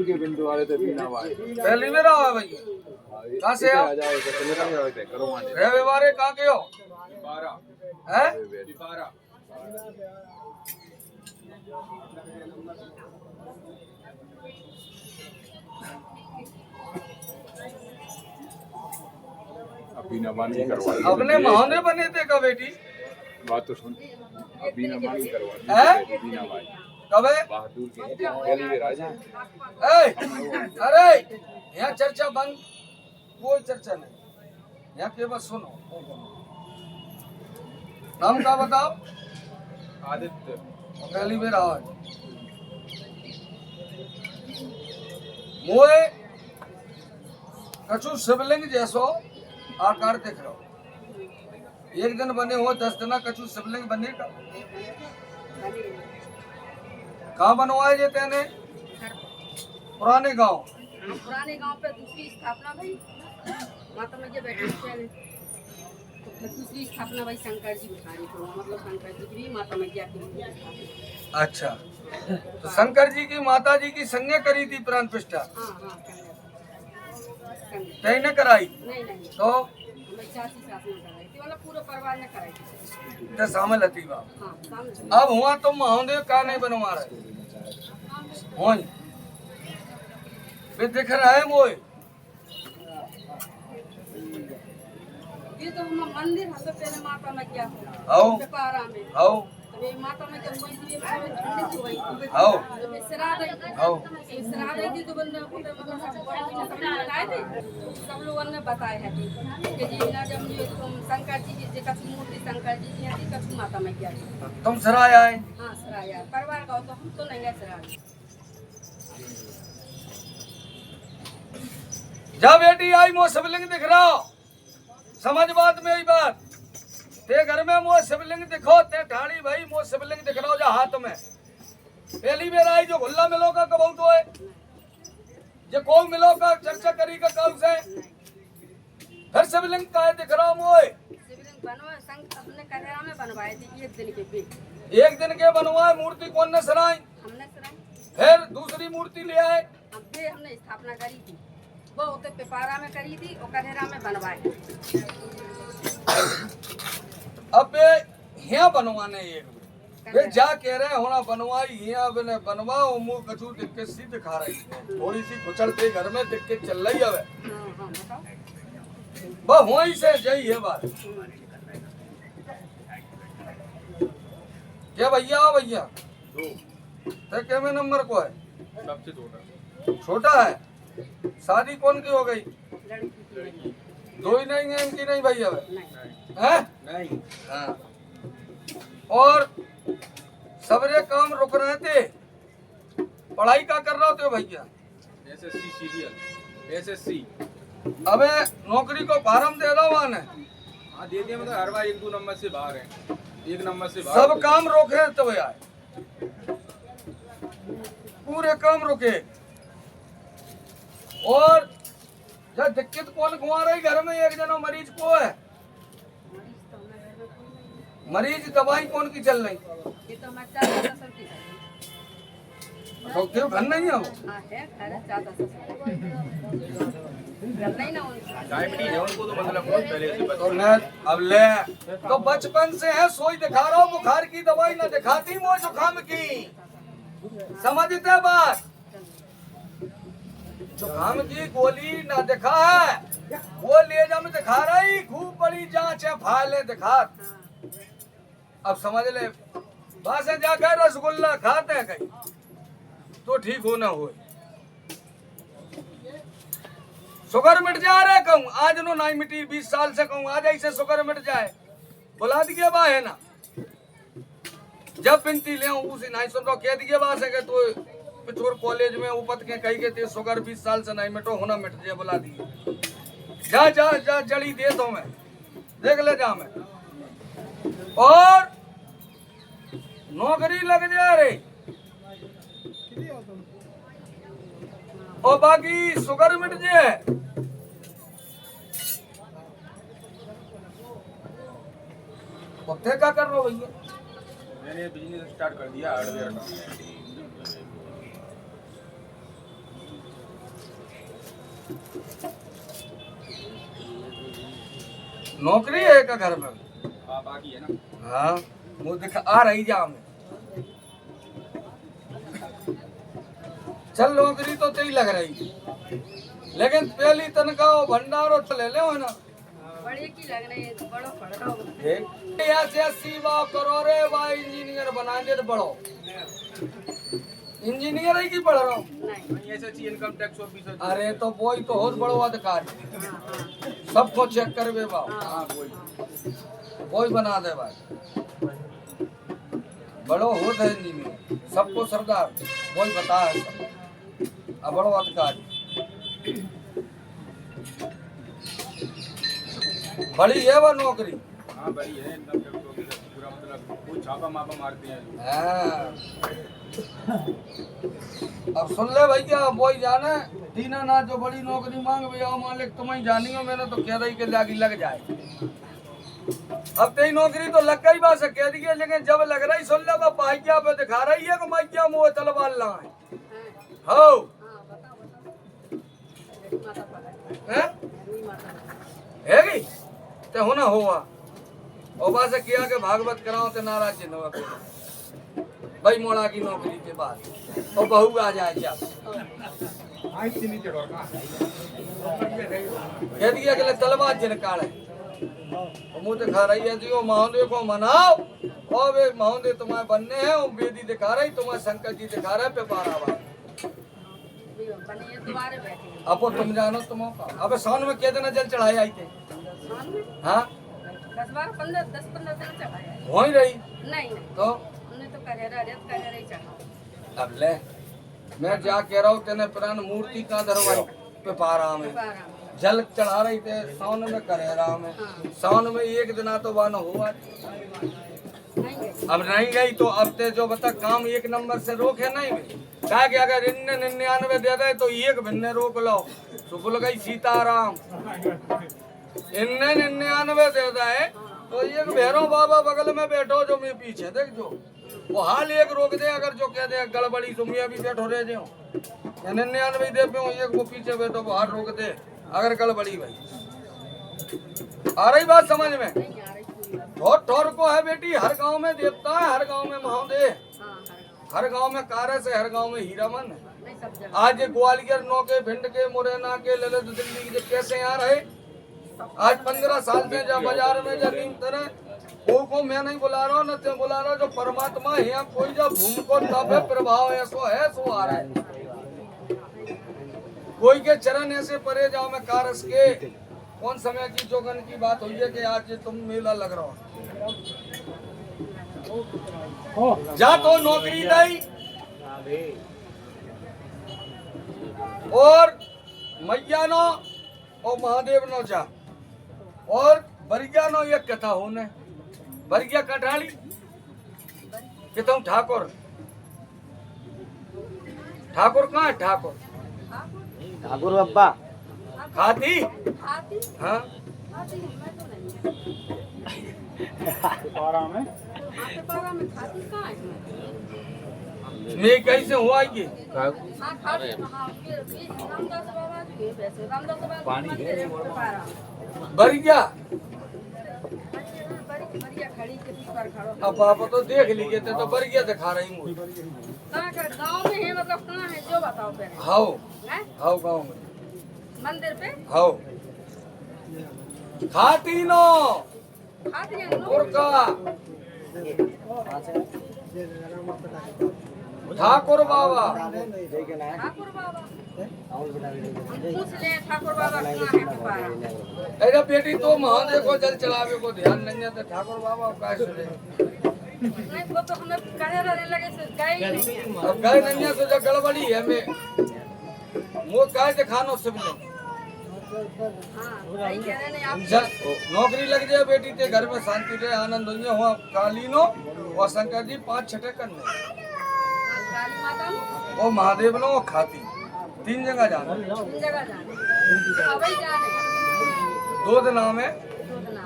के बिंदु वाले थे बिना भाई पहली बार आवा भाई कहां से आ जाए तो चले जाए थे करो मान रे व्यवहारे कहां के हो 12 हैं 12 अभी न मानी करवाई अपने महाने बने थे का बेटी बात तो सुन अभी न मानी करवाई हैं? बिना भाई कब है बहादुर के पहली बार आ जाए ए अरे यहाँ चर्चा बंद कोई चर्चा नहीं यहाँ केवल सुनो नाम का बताओ आदित्य पहली बार आओ मोए कछु शिवलिंग जैसो आकार दिख रहा हो एक दिन बने हो 10 दिन कछु शिवलिंग बनेगा कहाँ बनवाए जे तेने पुराने गांव पुराने गांव पे दूसरी स्थापना भाई माता में जो बैठे थे तो दूसरी स्थापना भाई शंकर जी बिठारी को मतलब शंकर जी की माता में क्या की अच्छा तो शंकर जी की माता जी की संज्ञा करी थी प्राण प्रतिष्ठा हाँ तय न कराई नहीं तो हमारी चाची सास ने कराई थी मतलब पूरे परिवार ने कराई थी ते शामिल हती बाप हाँ सामने अब हुआ तुम महादेव का नहीं बनवा रहे हो वे दिख रहा है मोए ये तो हम मंदिर हम तो पहले माता में क्या आओ पारा में आओ तो ये माता में जब वही थी पूरे ठंडी थी वही आओ जब श्राद्ध आई आओ श्राद्ध आई थी तो बंदे को मतलब सब बताए थे सब लोगों ने बताए हैं कि जी ना जब ये तुम शंकर जी की कछु मूर्ति शंकर जी की थी कछु माता में क्या थी तुम सराय आए हाँ सराया परिवार का हो तो हम तो नहीं गए सराय जा बेटी आई मो शिवलिंग दिख रहा हो समझ बात में यही बात ते घर में मो शिवलिंग दिखो ते ठाणी भाई मो शिवलिंग दिख रहा हो जा हाथ में पहली बार आई जो गुल्ला मिलो का कबू तो है जो को मिलो का चर्चा करी का कब से फिर शिवलिंग का दिख रहा मोए शिवलिंग बनवाए संग अपने करेरा में बनवाए थे एक दिन के बीच एक दिन के बनवाए मूर्ति कौन ने सराई हमने सराय फिर दूसरी मूर्ति ले आए अब भी हमने स्थापना करी थी वो उते पिपारा में करी थी और करेरा में बनवाए अब यहाँ बनवाने एक वे जा कह रहे होना बनवाई यहाँ बने बनवाओ मुंह कछु दिक्कत सी दिखा रही है थोड़ी सी कुचलते घर में दिक्कत चल रही है हाँ बताओ बस वहीं से जई है बात क्या भैया आओ भैया तो क्या में नंबर को है सबसे छोटा छोटा है शादी कौन की हो गई लड़की की दो ही नहीं है इनकी नहीं भैया नहीं है नहीं हाँ। और सबरे काम रुक रहे थे पढ़ाई का कर रहे थे भैया एसएससी सीरियल एसएससी अबे नौकरी को फार्म दे दो वहां हाँ दे दिया मतलब हर बार 1-2 नंबर से बाहर है 1 नंबर से बाहर सब काम रोके तो आए पूरे काम रुके और जब दिक्कत कौन घुमा रही घर में एक जनो मरीज को है मरीज दवाई कौन की चल रही ये तो हमारे चाचा ससुर की है तो क्यों घर नहीं है वो हाँ है घर है चाचा ससुर घर नहीं ना उनका डायबिटीज है उनको तो मतलब बहुत पहले से तो मैं अब ले तो बचपन से है सोई दिखा रहा हूँ बुखार की दवाई ना दिखाती वो जुकाम की समझते बात जुकाम की गोली ना दिखा है वो ले जा में दिखा रही खूब बड़ी जांच है फाइलें दिखा अब समझ ले वहां से जाकर रसगुल्ला खाते हैं कहीं तो ठीक हो ना हो शुगर मिट जा रहा है कहूँ आज नो नहीं मिटी 20 साल से कहूँ आज ऐसे शुगर मिट जाए बुला दिए बा है ना जब बिनती ले उसी नहीं सुन रहा कह दिए बा से तो पिछोर कॉलेज में उपत के कही के ते शुगर 20 साल से नहीं मिटो होना मिट जाए बुला दिए जा जा जा जड़ी दे दो मैं देख ले जा मैं और नौकरी लग जा रे और बाकी शुगर मिट जाए क्या कर रहे हो भैया मैंने बिजनेस स्टार्ट कर दिया हार्डवेयर का नौकरी है का घर में? हाँ बाकी है ना। हाँ मुझे दिखा आ रही जा में। चल नौकरी तो तेरी लग रही, लेकिन पहली तनख्वाह भंडारो ले ले ना। बड़े की लग रही है तो बड़ो पड़ रहा हो। देख ऐसे 80 बा करो रे बा इंजीनियर बना दे तो बड़ो इंजीनियर ही की पढ़ रहा हूँ। नहीं एसएससी इनकम टैक्स ऑफिसर। अरे तो वही तो बहुत बड़ो अधिकारी, सबको चेक करवे बा, हाँ वही। वही बना दे भाई, बड़ो होता है इंजीनियर, सबको सरदार वही बता है सब। अब बड़ो अधिकारी बड़ी है वो नौकरी। हाँ बड़ी है इनकम टैक्स ऑफिसर, पूरा मतलब वो छापा मापा मारते हैं। हाँ। अब सुन ले भैया, वही जाने दीना ना जो बड़ी नौकरी मांग भैया मालिक तुम्हें जानी हो, मैंने तो कह रही कि लागी लग जाए। अब तेरी नौकरी तो लग गई बात से कह दी, लेकिन जब लग रही सुन ले बा पाइया पे दिखा रही है कि मैया मुँह तलवार ला है। हो हाँ बताओ बताओ। माता पकड़ हैं? माता है गई ते होना हुआ और बात से किया के भागवत कराओ ते नाराज न हो भाई मोड़ा की नौकरी के बाद और बहू आ जाए क्या कह दिया कि तलवार जिनकार है मुँह दिखा रही है जी वो महादेव को मनाओ और वे महादेव तुम्हारे बनने हैं, वो बेदी दिखा रही तुम्हारे शंकर जी दिखा रहे पे पारा बने दोबारा बैठे अब तुम जानो तुम अब सावन में क्या दिन जल चढ़ाए आई थे? सावन में हाँ 10-15 दिन चढ़ाया है। हो ही रही नहीं तो हमने तो करेरा ही चढ़ा। अब ले मैं जा कह रहा हूँ तेने प्राण मूर्ति का दरवाई पे पारा में जल चढ़ा रही थे सावन में करेरा में। सावन में एक दिन तो वान हुआ अब नहीं गई तो अब ते जो बता काम एक नंबर से रोक है नहीं क्या कि अगर 99 दे दे तो एक भिन्ने रोक लो तो बोल गई सीताराम 99 दे दे तो एक भैरव बाबा बगल में बैठो जो मैं पीछे देख जो वो हाल एक रोक दे, अगर जो कह दे गड़बड़ी तुम ये भी बैठो रह जाओ 99 दे पे एक वो पीछे बैठो वो हाल रोक दे अगर गड़बड़ी भाई। आ रही बात समझ में? बहुत ठोर को है बेटी, हर गांव में देवता है, हर गांव में महादेव, हर गांव में कारस है, हर गांव में हीरामन है। आज ग्वालियर नौके भिंड के मुरैना के ललित दिल्ली के कैसे यहाँ रहे आज 15 साल से जब बाजार में जब नीम तरह को मैं नहीं बुला रहा हूँ न ते बुला रहा हूँ, जो परमात्मा है यहाँ कोई जब भूमि को तब है प्रभाव ऐसो है सो आ रहा है। कोई के चरण ऐसे परे जाओ में कारस के कौन समय की जोगन की बात हुई है कि आज तुम मेला लग रहा हो जा तो नौकरी दई और मैया नो और महादेव नो जा और बरिया नो एक कथा होने बरिया कठाली कि तुम ठाकुर ठाकुर कहाँ है? ठाकुर ठाकुर बाबा खाती आती हाँ आती मैं तो नहीं पारा में आपके पारा में खाती कहाँ है? मैं कैसे हुआ ये हाँ खाती हाँ फिर रामदास बाबा जी है, वैसे रामदास बाबा पानी है पारा बरिया बढ़िया खड़ी के पीपर खड़ो अब पापा तो देख लीजिए तो बरिया दिखा रही हूँ कहाँ का गांव में है मतलब कहाँ है जो बताओ पहले हाउ हैं हाउ गाँव में मंदिर पे हाउ खाती नो खाती है नो उरका ठाकुर बाबा ठाकुर बाबा हम पूछ ले ठाकुर बाबा कहाँ है पारा अरे बेटी तो महादेव को जल चढ़ावे को ध्यान नहीं है तो ठाकुर बाबा का सुने नहीं वो तो हमें कहे रहने लगे से गए ही नहीं है। अब गए नहीं है तो जो गड़बड़ी है मैं वो काय दिखानो सब लोग हाँ सही कह रहे हैं आप जब नौकरी लग जाए बेटी ते घर में शांति रहे आनंद हो हुआ कालीनो और शंकर जी 5 छठे करने काली माता नु वो महादेव नो खाती 3 जगह जाना इन जगह जाने अबे जाने 2 दिन में दो दिन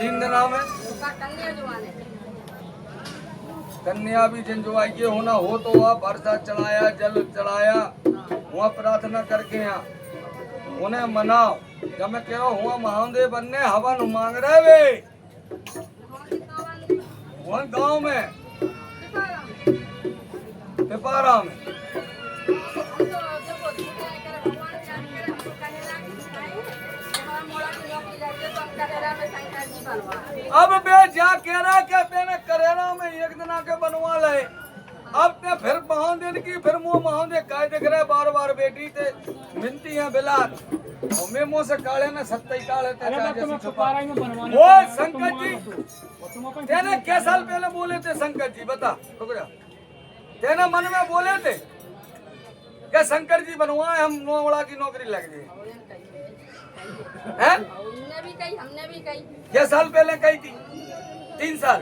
3 दिन में उसका कन्या जुआने कन्या भी जिनजुआई के होना हो तो वहाँ वर्षा चढ़ाया जल चढ़ाया वहाँ प्रार्थना करके यहाँ उन्हें मनाओ। जब मैं कह रहा हुआ महादेव बनने हवन मांग रहे वे वहाँ गांव में पिपारा में। अब बे जा कह रहा कहते न करेरा में एक दिन आके बनवा ले। अब ते फिर महादेव की फिर मुँह महादेव काय दिख रहे बार बार बेटी ते मिलती है बिलात और मैं मुँह से काले न सत्ता ही काले ते वो शंकर जी तेने क्या साल पहले बोले थे शंकर जी बता रुक तेने मन में बोले थे क्या शंकर जी बनवाए हम नौवड़ा की नौकरी लग गई है? हमने भी कही क्या साल पहले कही थी 3 साल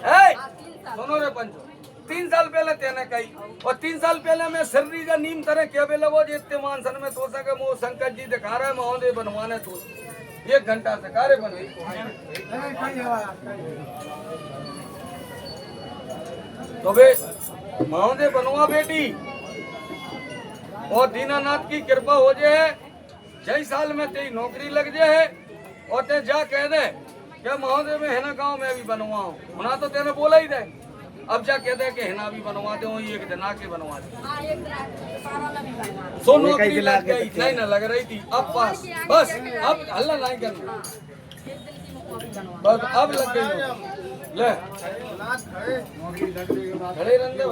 है सुनो रे पंचो 3 साल पहले तेने कही और 3 साल पहले मैं शरीर का नीम तरह क्या बेला वो जितने मानसन में तो सके वो शंकर जी दिखा रहे महोदय बनवाने तो 1 घंटा से कार्य बने तो बे महोदय बनवा बेटी और दीनानाथ की कृपा हो जाए 6 साल में तेरी नौकरी लग जाए और ते जा कह दे क्या महोदय में है ना गाँव में भी बनवाऊं होना तो तेने बोला ही दे। अब जा कह दे कि हिना भी बनवा दे एक दिन आके बनवा दे सो नौकरी लग गई नहीं ना लग रही थी अब पास बस अब हल्ला नहीं करना बस अब लग गई ले खड़े रहने